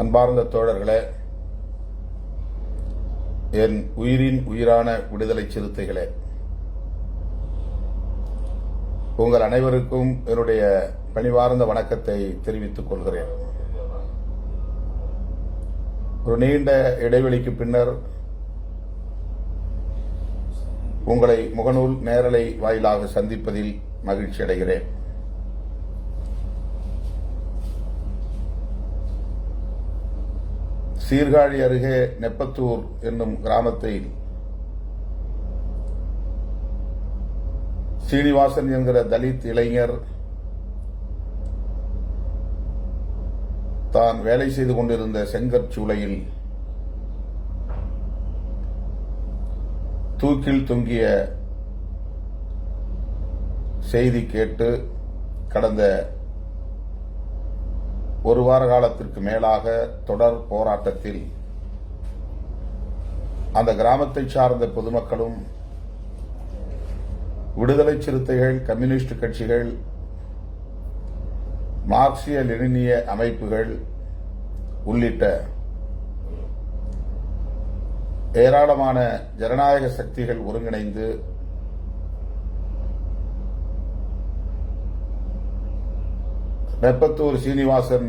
அன்பார்ந்த தோழர்களே, என் உயிரின் உயிரான விடுதலை சிறுத்தைகளே, உங்கள் அனைவருக்கும் என்னுடைய பணிவார்ந்த வணக்கத்தை தெரிவித்துக் கொள்கிறேன். ஒரு நீண்ட இடைவெளிக்கு பின்னர் உங்களை முகநூல் நேரலை வாயிலாக சந்திப்பதில் மகிழ்ச்சி அடைகிறேன். சீர்காழி அருகே நெப்பத்தூர் என்னும் கிராமத்தில் சீனிவாசன் என்கிற தலித் இளைஞர் தான் வேலை செய்து கொண்டிருந்த செங்கற்சூளையில் தூக்கில் தொங்கிய செய்தி கேட்டு கடந்த ஒரு வார காலத்திற்கு மேலாக தொடர் போராட்டத்தில் அந்த கிராமத்தை சார்ந்த பொதுமக்களும், விடுதலை சிறுத்தைகள், கம்யூனிஸ்ட் கட்சிகள், மார்க்சிய லெனினிய அமைப்புகள் உள்ளிட்ட ஏராளமான ஜனநாயக சக்திகள் ஒருங்கிணைந்து நெப்பத்தூர் சீனிவாசன்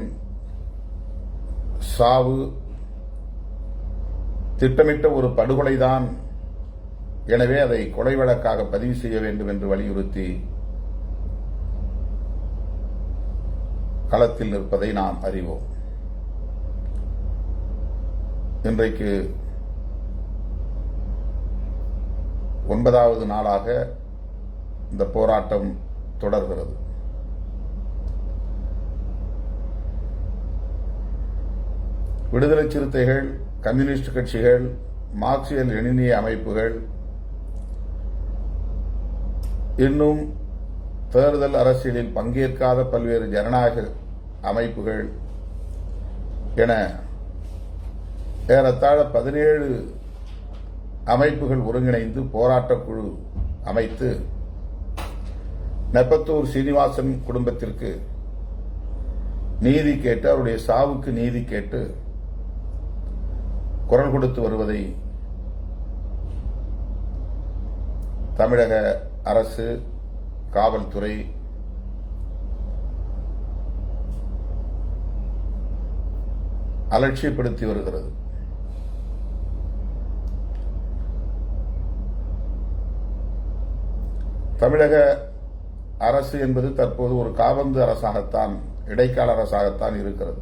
சாவு திட்டமிட்ட ஒரு படுகொலைதான், எனவே அதை கொலை வழக்காக பதிவு செய்ய வேண்டும் என்று வலியுறுத்தி களத்தில் நிற்பதை நாம் அறிவோம். இன்றைக்கு 9வது நாளாக இந்த போராட்டம் தொடர்கிறது. விடுதலை சிறுத்தைகள், கம்யூனிஸ்ட் கட்சிகள், மார்க்சிய லெனினிய அமைப்புகள், இன்னும் தேர்தல் அரசியலில் பங்கேற்காத பல்வேறு ஜனநாயக அமைப்புகள் என ஏறத்தாழ 17 அமைப்புகள் ஒருங்கிணைந்து போராட்டக் குழு அமைத்து நெப்பத்தூர் சீனிவாசன் குடும்பத்திற்கு நீதி கேட்டு, அவருடைய சாவுக்கு நீதி கேட்டு குரல் கொடுத்து வருவதை தமிழக அரசு, காவல்துறை, அலட்சியப்படுத்தி வருகிறது. தமிழக அரசு என்பது தற்போது ஒரு காபந்து அரசாகத்தான், இடைக்கால அரசாகத்தான் இருக்கிறது.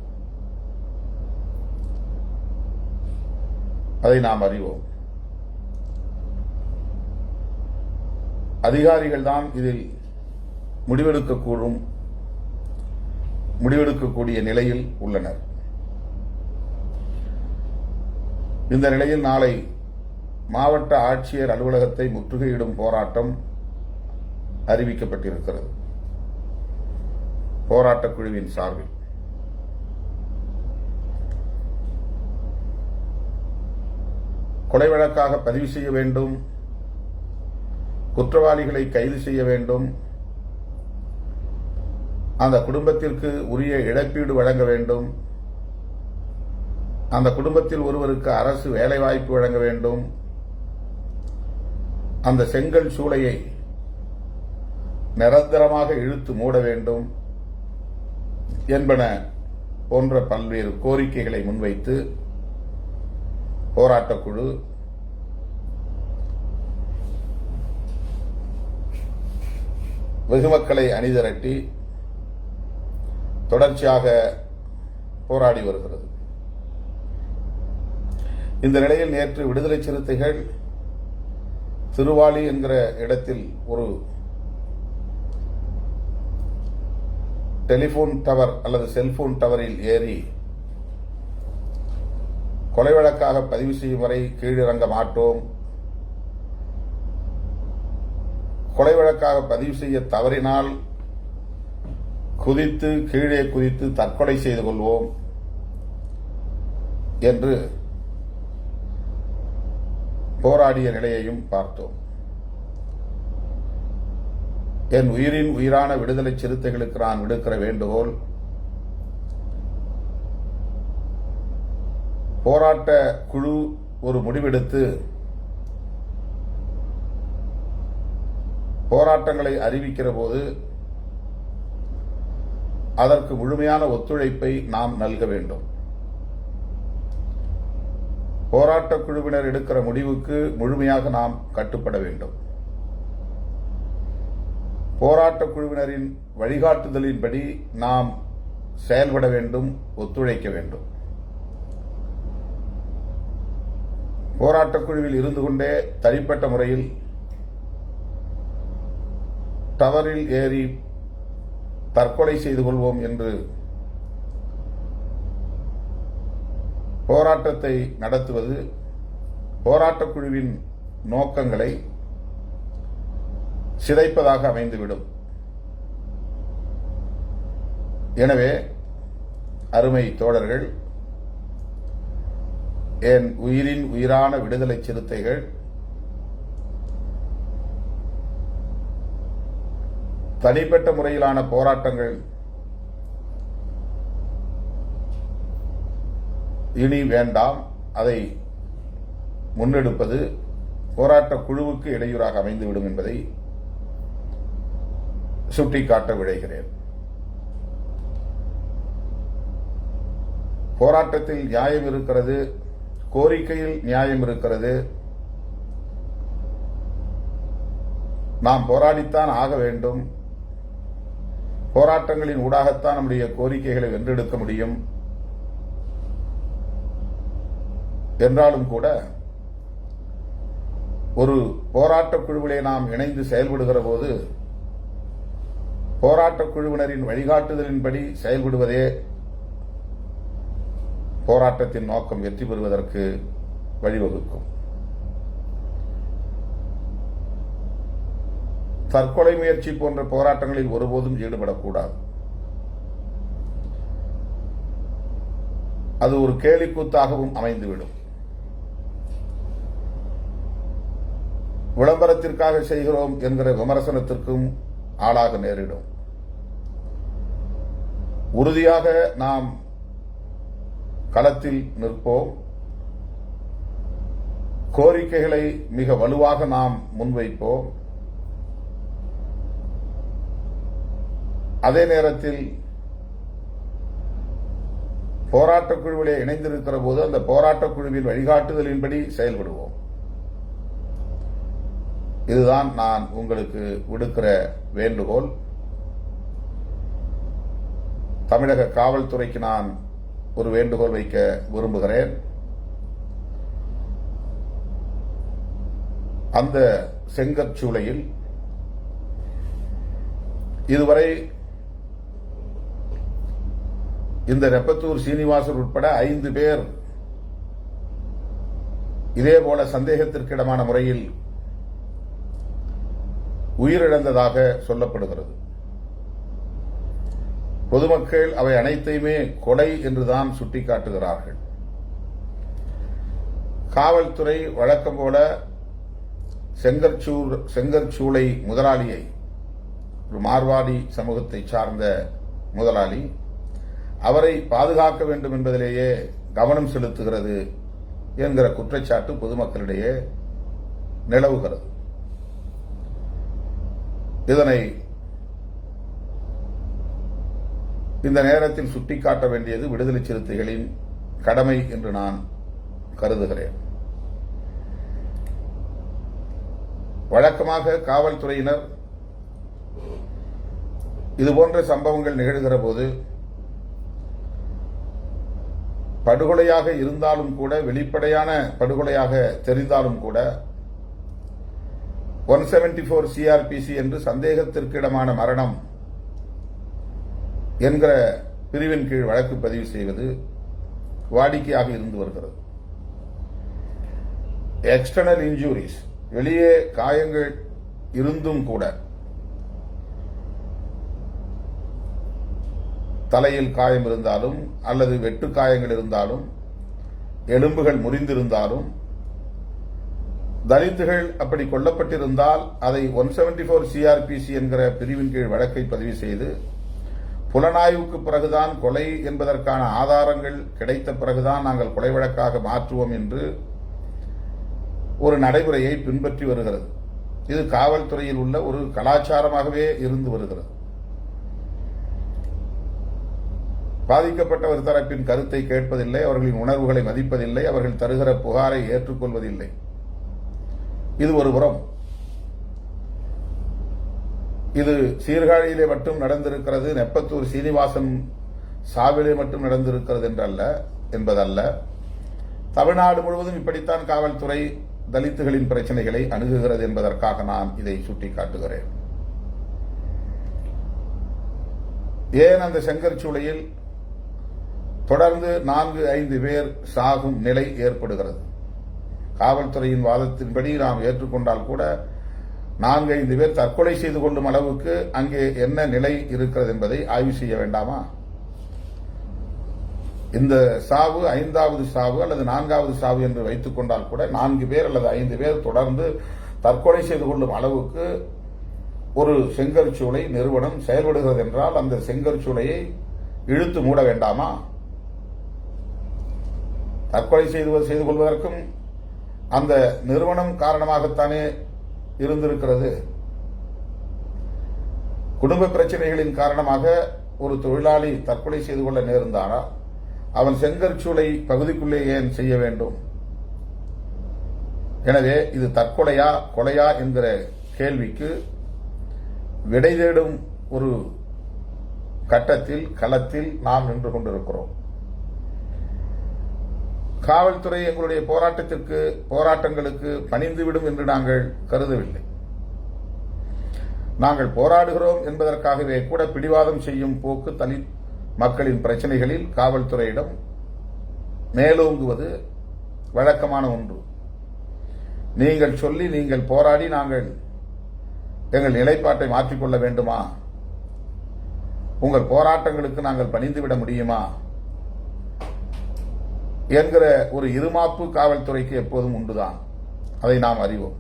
அதை நாம் அறிவோம். அதிகாரிகள் தான் இதில் முடிவெடுக்கக்கூடிய நிலையில் உள்ளனர். இந்த நிலையில் நாளை மாவட்ட ஆட்சியர் அலுவலகத்தை முற்றுகையிடும் போராட்டம் அறிவிக்கப்பட்டிருக்கிறது. போராட்டக் குழுவின் சார்பில் கொலை வழக்காக பதிவு செய்ய வேண்டும், குற்றவாளிகளை கைது செய்ய வேண்டும், அந்த குடும்பத்திற்கு உரிய இழப்பீடு வழங்க வேண்டும், அந்த குடும்பத்தில் ஒருவருக்கு அரசு வேலைவாய்ப்பு வழங்க வேண்டும், அந்த செங்கல் சூளையை நிரந்தரமாக இழுத்து மூட வேண்டும் என்பன போன்ற பல்வேறு கோரிக்கைகளை முன்வைத்து போராட்டக் குழு வெகுமக்களை அணிதிரட்டி தொடர்ச்சியாக போராடி வருகிறது. இந்த நிலையில் நேற்று விடுதலை சிறுத்தைகள் திருவாளி என்கிற இடத்தில் ஒரு டெலிபோன் டவர் அல்லது செல்போன் டவரில் ஏறி கொலை வழக்காக பதிவு செய்யும் வரை கீழிறங்க மாட்டோம், கொலை வழக்காக பதிவு செய்ய தவறினால் கீழே குதித்து தற்கொலை செய்து கொள்வோம் என்று போராடிய நிலையையும் பார்த்தோம். என் உயிரின் உயிரான விடுதலை சிறுத்தைகளுக்கு நான் விடுக்கிற வேண்டுகோள், போராட்ட குழு ஒரு முடிவெடுத்து போராட்டங்களை அறிவிக்கிற போது அதற்கு முழுமையான ஒத்துழைப்பை நாம் நல்க வேண்டும். போராட்ட குழுவினர் எடுக்கிற முடிவுக்கு முழுமையாக நாம் கட்டுப்பட வேண்டும். போராட்ட குழுவினரின் வழிகாட்டுதலின்படி நாம் செயல்பட வேண்டும், ஒத்துழைக்க வேண்டும். போராட்டக் குழுவில் இருந்து கொண்டே தனிப்பட்ட முறையில் டவரில் ஏறி தற்கொலை செய்து கொள்வோம் என்று போராட்டத்தை நடத்துவது போராட்டக் குழுவின் நோக்கங்களை சிதைப்பதாக அமைந்துவிடும். எனவே அருமை தோழர்கள், என் உயிரின் உயிரான விடுதலை சிறுத்தைகள், தனிப்பட்ட முறையிலான போராட்டங்கள் இனி வேண்டாம். அதை முன்னெடுப்பது போராட்ட குழுவுக்கு இடையூறாக அமைந்துவிடும் என்பதை சுட்டிக்காட்ட விழைகிறேன். போராட்டத்தில் நியாயம் இருக்கிறது, கோரிக்கையில் நியாயம் இருக்கிறது. நாம் போராடித்தான் ஆக வேண்டும். போராட்டங்களின் ஊடாகத்தான் நம்முடைய கோரிக்கைகளை வென்றெடுக்க முடியும். என்றாலும் கூட ஒரு போராட்டக் குழுவிலே நாம் இணைந்து செயல்படுகிற போது போராட்டக் குழுவினரின் வழிகாட்டுதலின்படி செயல்படுவதே போராட்டத்தின் நோக்கம் வெற்றி பெறுவதற்கு வழிவகுக்கும். தற்கொலை முயற்சி போன்ற போராட்டங்களில் ஒருபோதும் ஈடுபடக்கூடாது. அது ஒரு கேலிக்கூத்தாகவும் அமைந்துவிடும். விளம்பரத்திற்காக செய்கிறோம் என்கிற விமர்சனத்திற்கும் ஆளாக நேரிடும். உறுதியாக நாம் களத்தில் நிற்போம். கோரிக்கைகளை மிக வலுவாக நாம் முன்வைப்போம். அதே நேரத்தில் போராட்டக் குழுவிலே இணைந்திருக்கிற போது அந்த போராட்டக் குழுவின் வழிகாட்டுதலின்படி செயல்படுவோம். இதுதான் நான் உங்களுக்கு விடுக்கிற வேண்டுகோள். தமிழக காவல்துறைக்கு நான் ஒரு வேண்டுகோள் வைக்க விரும்புகிறேன். அந்த செங்கற்சூளையில் இதுவரை இந்த ரெப்பத்தூர் சீனிவாசன் உட்பட 5 பேர் இதேபோல சந்தேகத்திற்கிடமான முறையில் உயிரிழந்ததாக சொல்லப்படுகிறது. பொதுமக்கள் அவை அனைத்தையுமே கொலை என்றுதான் சுட்டிக்காட்டுகிறார்கள். காவல்துறை வழக்கம் போல செங்கற்சூளை முதலாளியை, ஒரு மார்வாடி சமூகத்தை சார்ந்த முதலாளி, அவரை பாதுகாக்க வேண்டும் என்பதிலேயே கவனம் செலுத்துகிறது என்கிற குற்றச்சாட்டு பொதுமக்களிடையே நிலவுகிறது. இதனை இந்த நேரத்தில் சுட்டிக்காட்ட வேண்டியது விடுதலை சிறுத்தைகளின் கடமை என்று நான் கருதுகிறேன். வழக்கமாக காவல்துறையினர் இதுபோன்ற சம்பவங்கள் நிகழ்கிற போது படுகொலையாக இருந்தாலும் கூட, வெளிப்படையான படுகொலையாக தெரிந்தாலும் கூட 174 CRPC என்று சந்தேகத்திற்கிடமான மரணம் என்கிற பிரிவின் கீழ் வழக்கு பதிவு செய்வது வாடிக்கையாக இருந்து வருகிறது. எக்ஸ்டர்னல் இன்ஜூரிஸ், வெளியே காயங்கள் இருந்தும் கூட, தலையில் காயம் இருந்தாலும் அல்லது வெட்டு காயங்கள் இருந்தாலும், எலும்புகள் முறிந்திருந்தாலும், தலித்துகள் அப்படி கொல்லப்பட்டிருந்தால் அதை 174 CRPC என்கிற பிரிவின் கீழ் வழக்கை பதிவு செய்து புலனாய்வுக்கு பிறகுதான் கொலை என்பதற்கான ஆதாரங்கள் கிடைத்த பிறகுதான் நாங்கள் கொலை வழக்காக மாற்றுவோம் என்று ஒரு நடைமுறையை பின்பற்றி வருகிறது. இது காவல்துறையில் உள்ள ஒரு கலாச்சாரமாகவே இருந்து வருகிறது. பாதிக்கப்பட்டவர் தரப்பின் கருத்தை கேட்பதில்லை, அவர்களின் உணர்வுகளை மதிப்பதில்லை, அவர்கள் தருகிற புகாரை ஏற்றுக்கொள்வதில்லை. இது ஒரு புறம். இது சீர்காழியிலே மட்டும் நடந்திருக்கிறது, நெப்பத்தூர் சீனிவாசன் சாவிலே மட்டும் நடந்திருக்கிறது என்பதல்ல. தமிழ்நாடு முழுவதும் இப்படித்தான் காவல்துறை தலித்துகளின் பிரச்சனைகளை அணுகுகிறது என்பதற்காக நான் இதை சுட்டிக்காட்டுகிறேன். ஏன் அந்த செங்கற்சூளையில் தொடர்ந்து 4-5 பேர் சாகும் நிலை ஏற்படுகிறது? காவல்துறையின் வாதத்தின்படி நாம் ஏற்றுக்கொண்டால் கூட 4-5 பேர் தற்கொலை செய்து கொள்ளும் அளவுக்கு அங்கே என்ன நிலை இருக்கிறது என்பதை ஆய்வு செய்ய வேண்டாமா? இந்த சாவு 5வது சாவு அல்லது 4வது சாவு என்று வைத்துக் கொண்டால் கூட 4 பேர் அல்லது 5 பேர் தொடர்ந்து தற்கொலை செய்து கொள்ளும் அளவுக்கு ஒரு செங்கற்சூளை நிறுவனம் செயல்படுகிறது என்றால் அந்த செங்கற்சூளையை இழுத்து மூட வேண்டாமா? தற்கொலை செய்து கொள்வதற்கும் அந்த நிறுவனம் காரணமாகத்தானே இருந்திருக்கிறது. குடும்ப பிரச்சனைகளின் காரணமாக ஒரு தொழிலாளி தற்கொலை செய்து கொள்ள நேர்ந்தானா அவன் செங்கற்சூளை பகுதிக்குள்ளே ஏன் செய்ய வேண்டும்? எனவே இது தற்கொலையா கொலையா என்கிற கேள்விக்கு விடை தேடும் ஒரு கட்டத்தில் களத்தில் நாம் நின்று கொண்டிருக்கிறோம். காவல்துறை எங்களுடைய போராட்டங்களுக்கு பணிந்துவிடும் என்று நாங்கள் கருதவில்லை. நாங்கள் போராடுகிறோம் என்பதற்காகவே கூட பிடிவாதம் செய்யும் போக்கு தலித் மக்களின் பிரச்சனைகளில் காவல்துறையிடம் மேலோங்குவது வழக்கமான ஒன்று. நீங்கள் சொல்லி நீங்கள் போராடி நாங்கள் எங்கள் நிலைப்பாட்டை மாற்றிக்கொள்ள வேண்டுமா? உங்கள் போராட்டங்களுக்கு நாங்கள் பணிந்துவிட முடியுமா என்கிற ஒரு இருமாப்பு காவல்துறைக்கு எப்போதும் உண்டுதான். அதை நாம் அறிவோம்.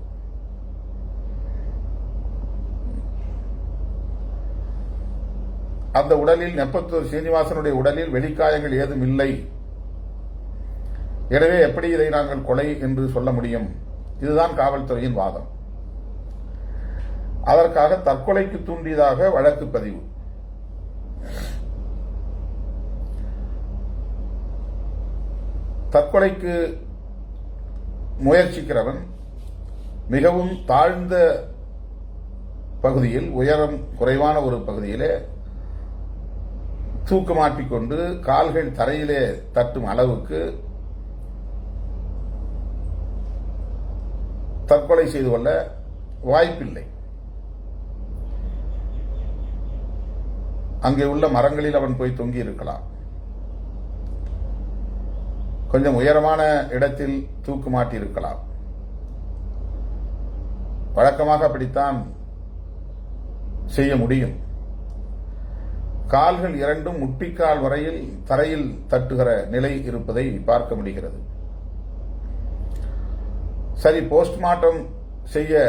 அந்த உடலில் நெப்பத்தூர் சீனிவாசனுடைய உடலில் வெளிக்காயங்கள் ஏதும் இல்லை. எனவே எப்படி இதை நாங்கள் கொலை என்று சொல்ல முடியும்? இதுதான் காவல்துறையின் வாதம். அதற்காக தற்கொலைக்கு தூண்டியதாக வழக்கு பதிவு. தற்கொலைக்கு முயற்சிக்கிறவன் மிகவும் தாழ்ந்த பகுதியில், உயரம் குறைவான ஒரு பகுதியிலே தூக்கு மாட்டிக்கொண்டு கால்கள் தரையிலே தட்டும் அளவுக்கு தற்கொலை செய்து கொள்ள வாய்ப்பில்லை. அங்கே உள்ள மரங்களில் அவன் போய் தொங்கி இருக்கலாம். கொஞ்சம் உயரமான இடத்தில் தூக்கு மாட்டி இருக்கலாம். வழக்கமாக அப்படித்தான் செய்ய முடியும். கால்கள் இரண்டும் முட்டிக்கால் வரையில் தரையில் தட்டுகிற நிலை இருப்பதை பார்க்க முடிகிறது. சரி, போஸ்ட்மார்ட்டம் செய்ய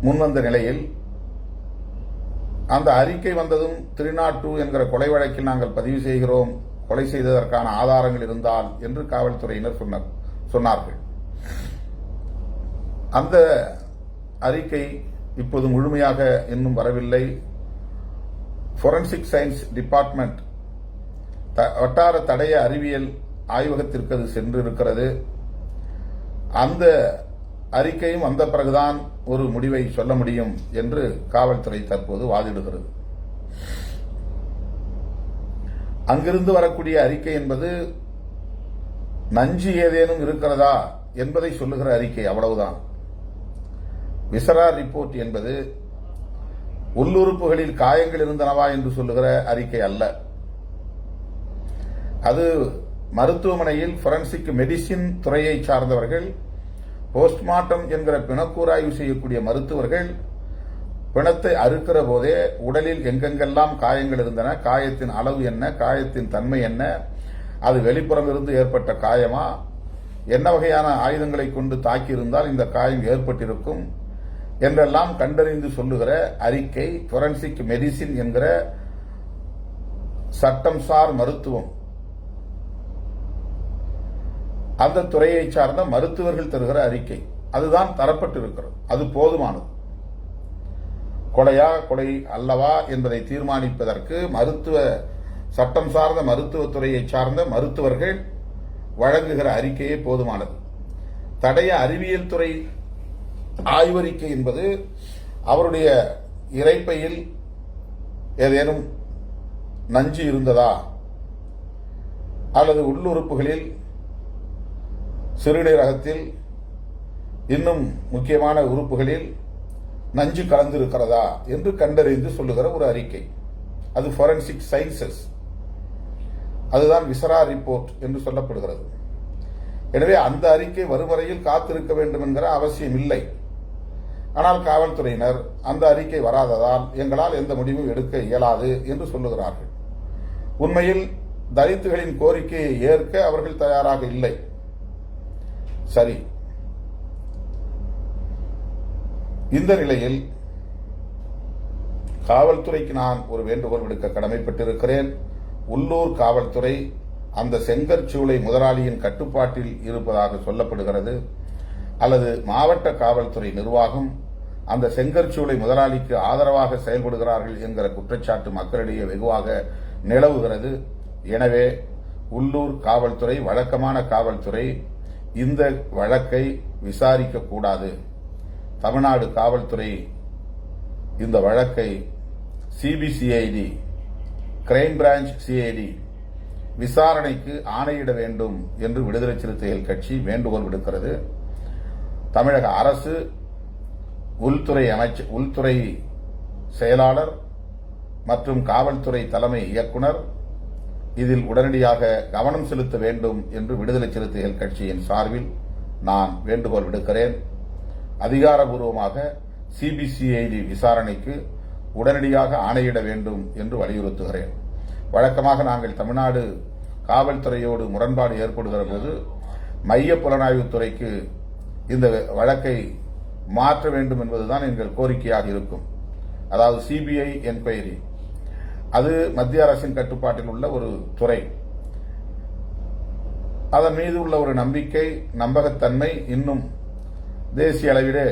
முன்வந்த நிலையில் அந்த அறிக்கை வந்ததும் 302 என்கிற கொலை வழக்கில் நாங்கள் பதிவு செய்கிறோம், கொலை செய்ததற்கான ஆதாரங்கள் இருந்தால் என்று காவல்துறையினர் சொன்னார்கள். அந்த அறிக்கை இப்போது முழுமையாக இன்னும் வரவில்லை. ஃபோரன்சிக் சயின்ஸ் டிபார்ட்மெண்ட் வட்டார தடய அறிவியல் ஆய்வகத்திற்கு அது சென்றிருக்கிறது. அந்த அறிக்கையும் வந்த பிறகுதான் ஒரு முடிவை சொல்ல முடியும் என்று காவல்துறை தற்போது வாதிடுகிறது. அங்கிருந்து வரக்கூடிய அறிக்கை என்பது நஞ்சு ஏதேனும் இருக்கிறதா என்பதை சொல்லுகிற அறிக்கை, அவ்வளவுதான். விசரா ரிப்போர்ட் என்பது உள்ளுறுப்புகளில் காயங்கள் இருந்தனவா என்று சொல்லுகிற அறிக்கை அல்ல. அது மருத்துவமனையில் ஃபோரன்சிக் மெடிசின் துறையை சார்ந்தவர்கள், போஸ்ட்மார்ட்டம் என்கிற பிணக்கூராய்வு செய்யக்கூடிய மருத்துவர்கள் பிணத்தை அறுக்கிற போதே உடலில் எங்கெங்கெல்லாம் காயங்கள் இருந்தன, காயத்தின் அளவு என்ன, காயத்தின் தன்மை என்ன, அது வெளிப்புறம் இருந்து ஏற்பட்ட காயமா, என்ன வகையான ஆயுதங்களை கொண்டு தாக்கியிருந்தால் இந்த காயம் ஏற்பட்டிருக்கும் என்றெல்லாம் கண்டறிந்து சொல்லுகிற அறிக்கை ஃபோரன்சிக் மெடிசின் என்கிற சட்டம் சார் மருத்துவம், அந்த துறையை சார்ந்த மருத்துவர்கள் தருகிற அறிக்கை, அதுதான் தரப்பட்டிருக்கிறது. அது போதுமானது. கொலையா கொலை அல்லவா என்பதை தீர்மானிப்பதற்கு சட்டம் சார்ந்த மருத்துவத்துறையை சார்ந்த மருத்துவர்கள் வழங்குகிற அறிக்கையே போதுமானது. தடய அறிவியல் துறை ஆய்வறிக்கை என்பது அவருடைய இரைப்பையில் ஏதேனும் நஞ்சு இருந்ததா அல்லது உள்ளுறுப்புகளில் சிறுநீரகத்தில் இன்னும் முக்கியமான உறுப்புகளில் நஞ்சு கலந்திருக்கிறதா என்று கண்டறிந்து சொல்லுகிற ஒரு அறிக்கை. அது ஃபோரன்சிக் சயின்சஸ், அதுதான் விசரா ரிப்போர்ட் என்று சொல்லப்படுகிறது. எனவே அந்த அறிக்கை வரும் வரையில் காத்திருக்க வேண்டும் என்கிற அவசியம் இல்லை. ஆனால் காவல்துறையினர் அந்த அறிக்கை வராததால் எங்களால் எந்த முடிவும் எடுக்க இயலாது என்று சொல்லுகிறார்கள். உண்மையில் தலித்துகளின் கோரிக்கையை ஏற்க அவர்கள் தயாராக இல்லை. சரி, இந்த நிலையில் காவல்துறைக்கு நான் ஒரு வேண்டுகோள் விடுக்க கடமைப்பட்டிருக்கிறேன். உள்ளூர் காவல்துறை அந்த செங்கற்சூளை முதலாளியின் கட்டுப்பாட்டில் இருப்பதாக சொல்லப்படுகிறது. அல்லது மாவட்ட காவல்துறை நிர்வாகம் அந்த செங்கற்சூளை முதலாளிக்கு ஆதரவாக செயல்படுகிறார்கள் என்கிற குற்றச்சாட்டு மக்களிடையே வெகுவாக நிலவுகிறது. எனவே உள்ளூர் காவல்துறை, வழக்கமான காவல்துறை இந்த வழக்கை விசாரிக்க கூடாது. தமிழ்நாடு காவல்துறை இந்த வழக்கை சிபிசிஐடி, கிரைம் பிரான்ச் சிஐடி விசாரணைக்கு ஆணையிட வேண்டும் என்று விடுதலை சிறுத்தைகள் கட்சி வேண்டுகோள் விடுக்கிறது. தமிழக அரசு, உள்துறை செயலாளர் மற்றும் காவல்துறை தலைமை இயக்குனர் இதில் உடனடியாக கவனம் செலுத்த வேண்டும் என்று விடுதலை சிறுத்தைகள் கட்சியின் சார்பில் நான் வேண்டுகோள் விடுக்கிறேன். அதிகாரபூர்வமாக சிபிசிஐடி விசாரணைக்கு உடனடியாக ஆணையிட வேண்டும் என்று வலியுறுத்துகிறேன். வழக்கமாக நாங்கள் தமிழ்நாடு காவல்துறையோடு முரண்பாடு ஏற்படுகிற போது மைய புலனாய்வுத்துறைக்கு இந்த வழக்கை மாற்ற வேண்டும் என்பதுதான் எங்கள் கோரிக்கையாக இருக்கும். அதாவது சிபிஐ என்கொயரி, அது மத்திய அரசின் கட்டுப்பாட்டில் உள்ள ஒரு துறை. அதன் மீது உள்ள ஒரு நம்பிக்கை, நம்பகத்தன்மை இன்னும் தேசிய அளவிலே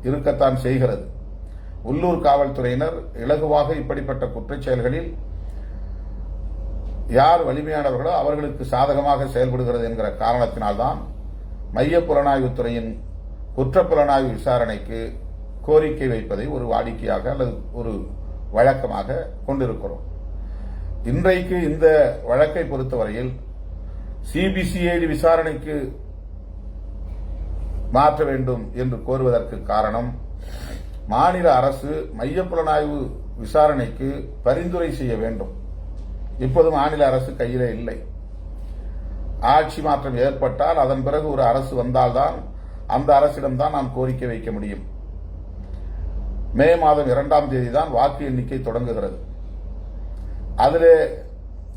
இருக்கத்தான் செய்கிறது. உள்ளூர் காவல்துறையினர் இலகுவாக இப்படிப்பட்ட குற்றச் செயல்களில் யார் வலிமையானவர்களோ அவர்களுக்கு சாதகமாக செயல்படுகிறது என்கிற காரணத்தினால்தான் மைய புலனாய்வுத்துறையின் குற்றப்புலனாய்வு விசாரணைக்கு கோரிக்கை வைப்பதை ஒரு வாடிக்கையாக அல்லது ஒரு வழக்கமாக கொண்டிருக்கிறோம். இன்றைக்கு இந்த வழக்கை பொறுத்தவரையில் சிபிசிஐடி விசாரணைக்கு மாற்ற வேண்டும் என்று கோருவதற்கு காரணம், மாநில அரசு மைய புலனாய்வு விசாரணைக்கு பரிந்துரை செய்ய வேண்டும். இப்போது மாநில அரசு கையிலே இல்லை. ஆட்சி மாற்றம் ஏற்பட்டால் அதன் பிறகு ஒரு அரசு வந்தால்தான் அந்த அரசிடம்தான் நாம் கோரிக்கை வைக்க முடியும். மே மாதம் 2ஆம் தேதி தான் வாக்கு எண்ணிக்கை தொடங்குகிறது. அதிலே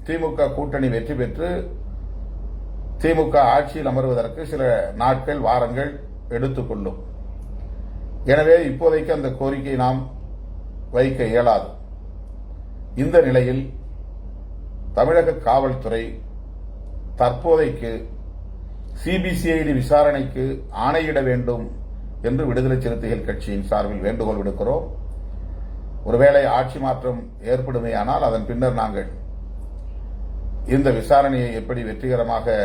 திமுக கூட்டணி வெற்றி பெற்று திமுக ஆட்சியில் அமர்வதற்கு சில நாட்கள், வாரங்கள் எடுத்துக்கொள்ளும். எனவே இப்போதைக்கு அந்த கோரிக்கை நாம் வைக்க இயலாது. இந்த நிலையில் தமிழக காவல்துறை தற்போதைக்கு சிபிசிஐடி விசாரணைக்கு ஆணையிட வேண்டும் என்று விடுதலை சிறுத்தைகள் கட்சியின் சார்பில் வேண்டுகோள் விடுக்கிறோம். ஒருவேளை ஆட்சி மாற்றம் ஏற்படுமேயானால் அதன் பின்னர் நாங்கள் இந்த விசாரணையை எப்படி வெற்றிகரமாக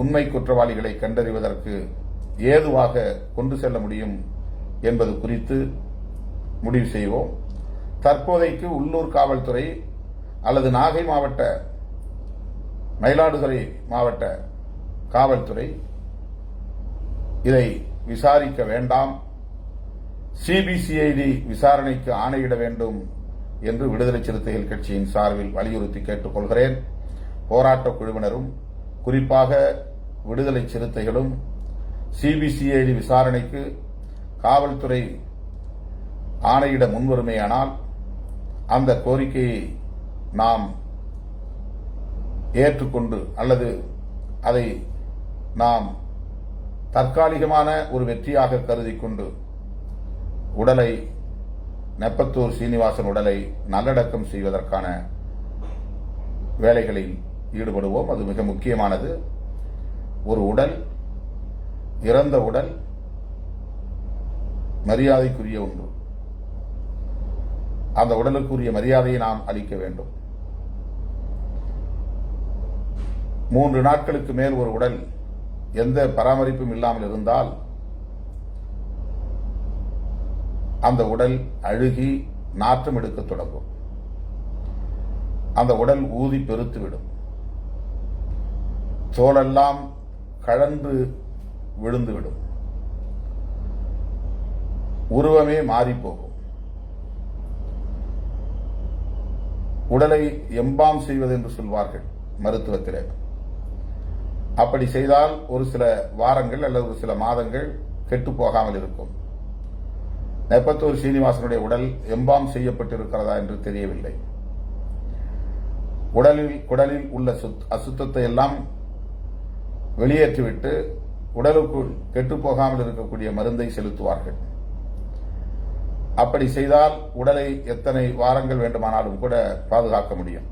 உண்மை குற்றவாளிகளை கண்டறிவதற்கு ஏதுவாக கொண்டு செல்ல முடியும் என்பது குறித்து முடிவு செய்வோம். தற்போதைக்கு உள்ளூர் காவல்துறை அல்லது நாகை மாவட்ட, மயிலாடுதுறை மாவட்ட காவல்துறை இதை விசாரிக்க வேண்டாம், சிபிசிஐடி விசாரணைக்கு ஆணையிட வேண்டும் என்று விடுதலை சிறுத்தைகள் கட்சியின் சார்பில் வலியுறுத்தி கேட்டுக்கொள்கிறேன். போராட்ட குழுவினரும் குறிப்பாக விடுதலை சிறுத்தைகளும் சிபிசிஐடி விசாரணைக்கு காவல்துறை ஆணையிட முன்வருமேயானால் அந்த கோரிக்கையை நாம் ஏற்றுக்கொண்டு அல்லது அதை நாம் தற்காலிகமான ஒரு வெற்றியாக கருதி கொண்டு உடலை நெப்பத்தூர் சீனிவாசன் உடலை நல்லடக்கம் செய்வதற்கான வேலைகளில் ஈடுபடுவோம். அது மிக முக்கியமானது. ஒரு உடல், இறந்த உடல் மரியாதைக்குரிய ஒன்று. அந்த உடலுக்குரிய மரியாதையை நாம் அளிக்க வேண்டும். 3 நாட்களுக்கு மேல் ஒரு உடல் எந்த பராமரிப்பும் இல்லாமல் இருந்தால் அந்த உடல் அழுகி நாற்றம் எடுக்க தொடங்கும். அந்த உடல் ஊதி பெருத்துவிடும். தோலெல்லாம் கழன்று விழுந்துவிடும். உருவமே மாறிப்போகும். உடலை எம்பாம் செய்வது என்று சொல்வார்கள் மருத்துவத்திலே. அப்படி செய்தால் ஒரு சில வாரங்கள் அல்லது ஒரு சில மாதங்கள் கெட்டு போகாமல் இருக்கும். நெப்பத்தூர் சீனிவாசனுடைய உடல் எம்பாம் செய்யப்பட்டிருக்கிறதா என்று தெரியவில்லை. குடலில் உள்ள அசுத்தத்தை எல்லாம் வெளியேற்றிவிட்டு உடலுக்குள் கெட்டு போகாமல் இருக்கக்கூடிய மருந்தை செலுத்துவார்கள். அப்படி செய்தால் உடலை எத்தனை வாரங்கள் வேண்டுமானாலும் கூட பாதுகாக்க முடியும்.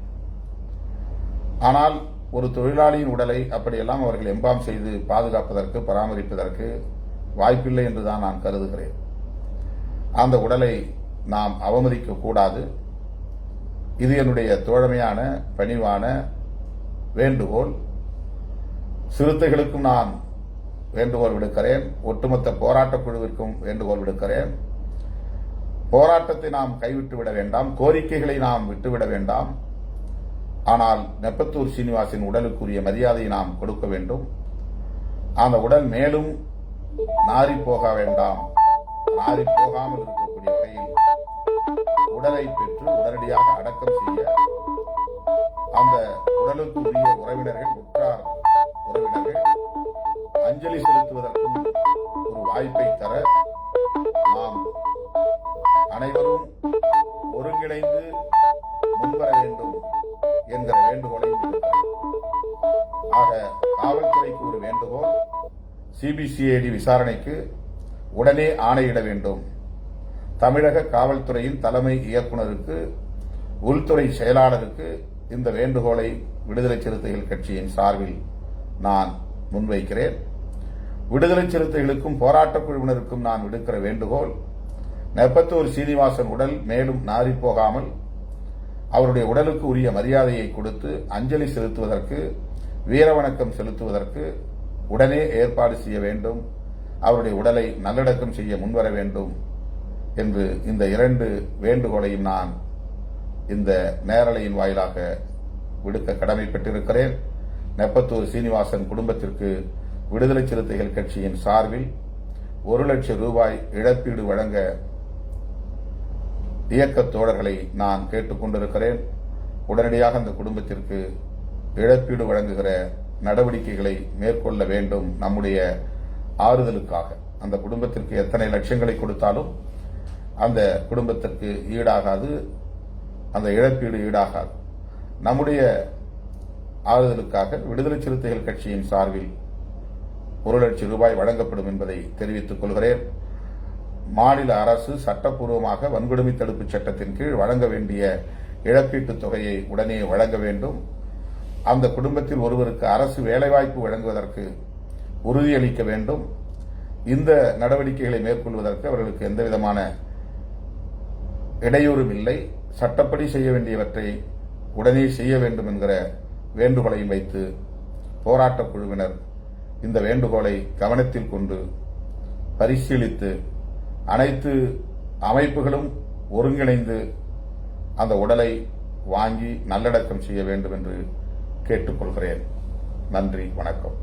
ஆனால் ஒரு தொழிலாளியின் உடலை அப்படியெல்லாம் அவர்கள் எம்பாம் செய்து பாதுகாப்பதற்கு, பராமரிப்பதற்கு வாய்ப்பில்லை என்றுதான் நான் கருதுகிறேன். அந்த உடலை நாம் அவமதிக்க கூடாது. இது என்னுடைய தோழமையான பணிவான வேண்டுகோள். சிறுத்தைகளுக்கும் நான் வேண்டுகோள் விடுக்கிறேன். ஒட்டுமொத்த போராட்டக் குழுவிற்கும் வேண்டுகோள் விடுக்கிறேன். போராட்டத்தை நாம் கைவிட்டு விட வேண்டாம். கோரிக்கைகளை நாம் விட்டுவிட வேண்டாம். ஆனால் நெப்பத்தூர் சீனிவாசின் உடலுக்குரிய மரியாதையை நாம் கொடுக்க வேண்டும். அந்த உடல் மேலும் நாரி போக வேண்டாம். நாரி போகாமல் இருக்கக்கூடிய வகையில் உடலை பெற்று உடனடியாக அடக்கம் செய்ய அந்த உடலுக்குரிய உறவினர்கள், உற்றார் உறவினர்கள் அஞ்சலி செலுத்துவதற்கும் ஒரு வாய்ப்பை தர நாம் அனைவரும் ஒருங்கிணைந்து முன்வர வேண்டும் என்கிற வேண்டுகோளையும் விடுக்கிறேன். ஆக காவல்துறைக்கு ஒரு வேண்டுகோள், சிபிசிஐடி விசாரணைக்கு உடனே ஆணையிட வேண்டும். தமிழக காவல்துறையின் தலைமை இயக்குநருக்கு, உள்துறை செயலாளருக்கு இந்த வேண்டுகோளை விடுதலை சிறுத்தைகள் கட்சியின் சார்பில் நான் முன்வைக்கிறேன். விடுதலை சிறுத்தைகளுக்கும் போராட்டக் குழுவினருக்கும் நான் விடுக்கிற வேண்டுகோள், நெப்பத்தூர் சீனிவாசன் உடல் மேலும் நாறிப்போகாமல் அவருடைய உடலுக்கு உரிய மரியாதையை கொடுத்து அஞ்சலி செலுத்துவதற்கு, வீரவணக்கம் செலுத்துவதற்கு உடனே ஏற்பாடு செய்ய வேண்டும். அவருடைய உடலை நல்லடக்கம் செய்ய முன்வர வேண்டும் என்று இந்த 2 வேண்டுகோளையும் நான் இந்த நேரலையின் வாயிலாக விடுக்க கடமைப்பட்டிருக்கிறேன். நெப்பத்தூர் சீனிவாசன் குடும்பத்திற்கு விடுதலை சிறுத்தைகள் கட்சியின் சார்பில் 1 லட்சம் ரூபாய் இழப்பீடு வழங்க இயக்கத் தோழர்களை நான் கேட்டுக் கொண்டிருக்கிறேன். உடனடியாக அந்த குடும்பத்திற்கு இழப்பீடு வழங்குகிற நடவடிக்கைகளை மேற்கொள்ள வேண்டும். நம்முடைய ஆறுதலுக்காக அந்த குடும்பத்திற்கு எத்தனை லட்சங்களை கொடுத்தாலும் அந்த குடும்பத்திற்கு ஈடாகாது, அந்த இழப்பீடு ஈடாகாது. நம்முடைய ஆறுதலுக்காக விடுதலை சிறுத்தைகள் கட்சியின் சார்பில் 1 லட்சம் ரூபாய் வழங்கப்படும் என்பதை தெரிவித்துக் கொள்கிறேன். மாநில அரசு சட்டப்பூர்வமாக வன்கொடுமை தடுப்பு சட்டத்தின் கீழ் வழங்க வேண்டிய இழப்பீட்டுத் தொகையை உடனே வழங்க வேண்டும். அந்த குடும்பத்தில் ஒருவருக்கு அரசு வேலைவாய்ப்பு வழங்குவதற்கு உறுதியளிக்க வேண்டும். இந்த நடவடிக்கைகளை மேற்கொள்வதற்கு அவர்களுக்கு எந்தவிதமான இடையூறும் இல்லை. சட்டப்படி செய்ய வேண்டியவற்றை உடனே செய்ய வேண்டும் என்கிற வேண்டுகோளையும் வைத்து போராட்டக் குழுவினர் இந்த வேண்டுகோளை கவனத்தில் கொண்டு பரிசீலித்து அனைத்து அமைப்புகளும் ஒருங்கிணைந்து அந்த உடலை வாங்கி நல்லடக்கம் செய்ய வேண்டும் என்று கேட்டுக்கொள்கிறேன். நன்றி, வணக்கம்.